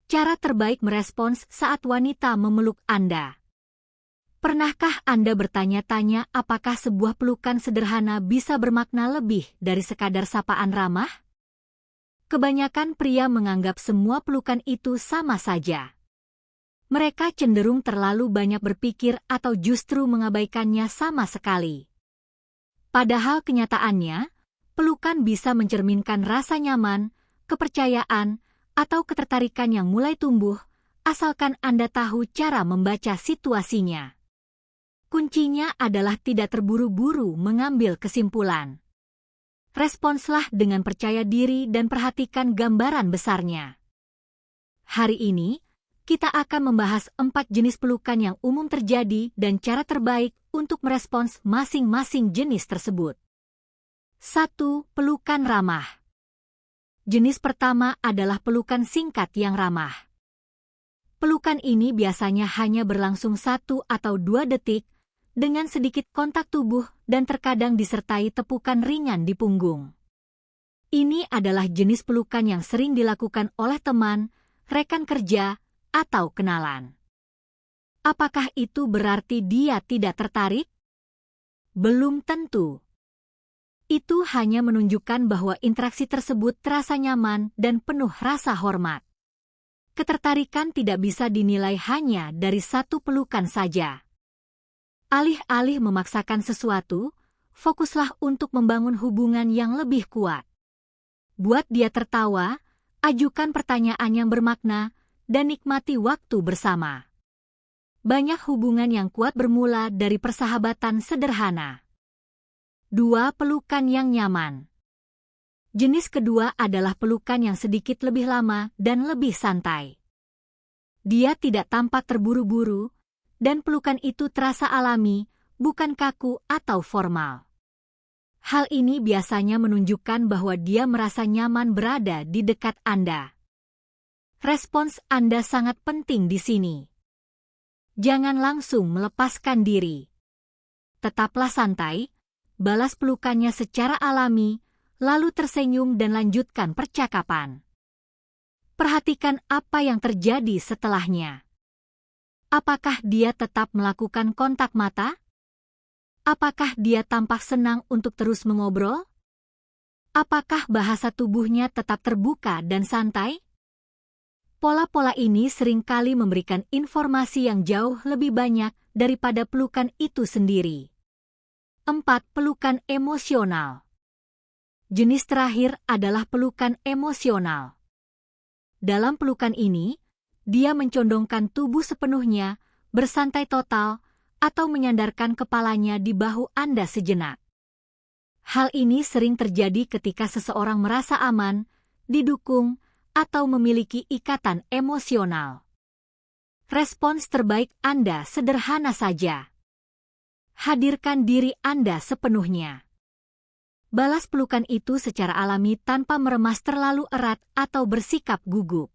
Cara terbaik merespons saat wanita memeluk Anda. Pernahkah Anda bertanya-tanya apakah sebuah pelukan sederhana bisa bermakna lebih dari sekadar sapaan ramah? Kebanyakan pria menganggap semua pelukan itu sama saja. Mereka cenderung terlalu banyak berpikir atau justru mengabaikannya sama sekali. Padahal kenyataannya, pelukan bisa mencerminkan rasa nyaman, kepercayaan, atau ketertarikan yang mulai tumbuh, asalkan Anda tahu cara membaca situasinya. Kuncinya adalah tidak terburu-buru mengambil kesimpulan. Responslah dengan percaya diri dan perhatikan gambaran besarnya. Hari ini, kita akan membahas 4 jenis pelukan yang umum terjadi dan cara terbaik untuk merespons masing-masing jenis tersebut. 1. Pelukan ramah. Jenis pertama adalah pelukan singkat yang ramah. Pelukan ini biasanya hanya berlangsung 1 atau 2 detik dengan sedikit kontak tubuh dan terkadang disertai tepukan ringan di punggung. Ini adalah jenis pelukan yang sering dilakukan oleh teman, rekan kerja, atau kenalan. Apakah itu berarti dia tidak tertarik? Belum tentu. Itu hanya menunjukkan bahwa interaksi tersebut terasa nyaman dan penuh rasa hormat. Ketertarikan tidak bisa dinilai hanya dari satu pelukan saja. Alih-alih memaksakan sesuatu, fokuslah untuk membangun hubungan yang lebih kuat. Buat dia tertawa, ajukan pertanyaan yang bermakna, dan nikmati waktu bersama. Banyak hubungan yang kuat bermula dari persahabatan sederhana. 2. Pelukan yang nyaman. Jenis kedua adalah pelukan yang sedikit lebih lama dan lebih santai. Dia tidak tampak terburu-buru, dan pelukan itu terasa alami, bukan kaku atau formal. Hal ini biasanya menunjukkan bahwa dia merasa nyaman berada di dekat Anda. Respons Anda sangat penting di sini. Jangan langsung melepaskan diri. Tetaplah santai, balas pelukannya secara alami, lalu tersenyum dan lanjutkan percakapan. Perhatikan apa yang terjadi setelahnya. Apakah dia tetap melakukan kontak mata? Apakah dia tampak senang untuk terus mengobrol? Apakah bahasa tubuhnya tetap terbuka dan santai? Pola-pola ini seringkali memberikan informasi yang jauh lebih banyak daripada pelukan itu sendiri. 4. Pelukan emosional. Jenis terakhir adalah pelukan emosional. Dalam pelukan ini, dia mencondongkan tubuh sepenuhnya, bersantai total, atau menyandarkan kepalanya di bahu Anda sejenak. Hal ini sering terjadi ketika seseorang merasa aman, didukung, atau memiliki ikatan emosional. Respons terbaik Anda sederhana saja. Hadirkan diri Anda sepenuhnya. Balas pelukan itu secara alami tanpa meremas terlalu erat atau bersikap gugup.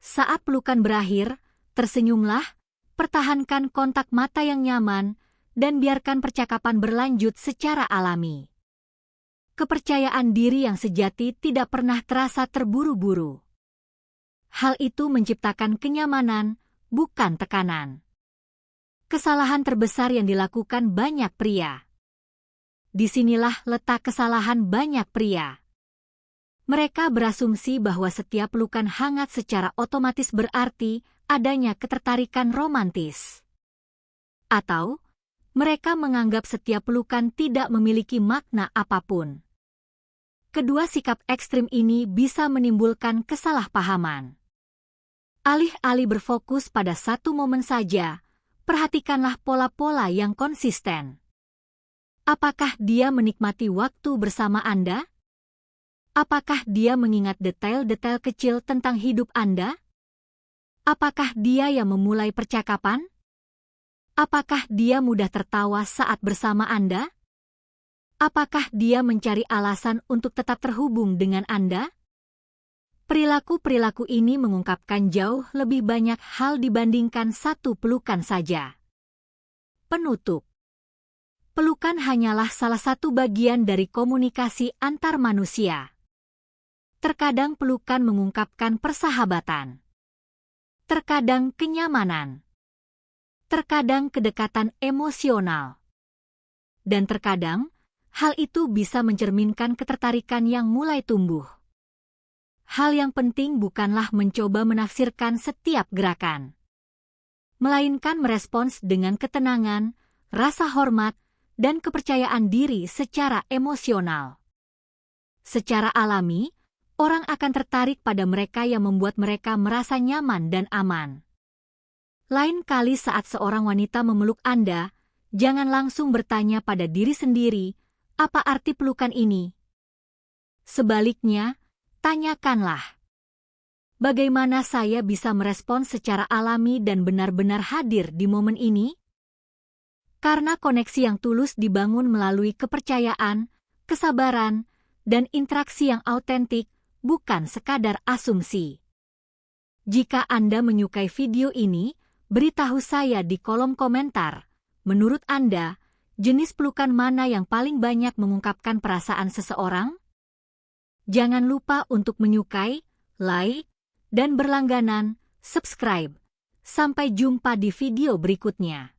Saat pelukan berakhir, tersenyumlah, pertahankan kontak mata yang nyaman, dan biarkan percakapan berlanjut secara alami. Kepercayaan diri yang sejati tidak pernah terasa terburu-buru. Hal itu menciptakan kenyamanan, bukan tekanan. Kesalahan terbesar yang dilakukan banyak pria. Disinilah letak kesalahan banyak pria. Mereka berasumsi bahwa setiap pelukan hangat secara otomatis berarti adanya ketertarikan romantis. Atau, mereka menganggap setiap pelukan tidak memiliki makna apapun. Kedua sikap ekstrim ini bisa menimbulkan kesalahpahaman. Alih-alih berfokus pada satu momen saja, perhatikanlah pola-pola yang konsisten. Apakah dia menikmati waktu bersama Anda? Apakah dia mengingat detail-detail kecil tentang hidup Anda? Apakah dia yang memulai percakapan? Apakah dia mudah tertawa saat bersama Anda? Apakah dia mencari alasan untuk tetap terhubung dengan Anda? Perilaku-perilaku ini mengungkapkan jauh lebih banyak hal dibandingkan satu pelukan saja. Penutup. Pelukan hanyalah salah satu bagian dari komunikasi antar manusia. Terkadang pelukan mengungkapkan persahabatan. terkadang kenyamanan, terkadang kedekatan emosional, dan terkadang hal itu bisa mencerminkan ketertarikan yang mulai tumbuh. Hal yang penting bukanlah mencoba menafsirkan setiap gerakan, melainkan merespons dengan ketenangan, rasa hormat, dan kepercayaan diri secara emosional. Secara alami, orang akan tertarik pada mereka yang membuat mereka merasa nyaman dan aman. Lain kali saat seorang wanita memeluk Anda, jangan langsung bertanya pada diri sendiri, apa arti pelukan ini? Sebaliknya, tanyakanlah, bagaimana saya bisa merespons secara alami dan benar-benar hadir di momen ini? Karena koneksi yang tulus dibangun melalui kepercayaan, kesabaran, dan interaksi yang autentik, bukan sekadar asumsi. Jika Anda menyukai video ini, beritahu saya di kolom komentar. Menurut Anda, jenis pelukan mana yang paling banyak mengungkapkan perasaan seseorang? Jangan lupa untuk menyukai, like, dan berlangganan, subscribe. Sampai jumpa di video berikutnya.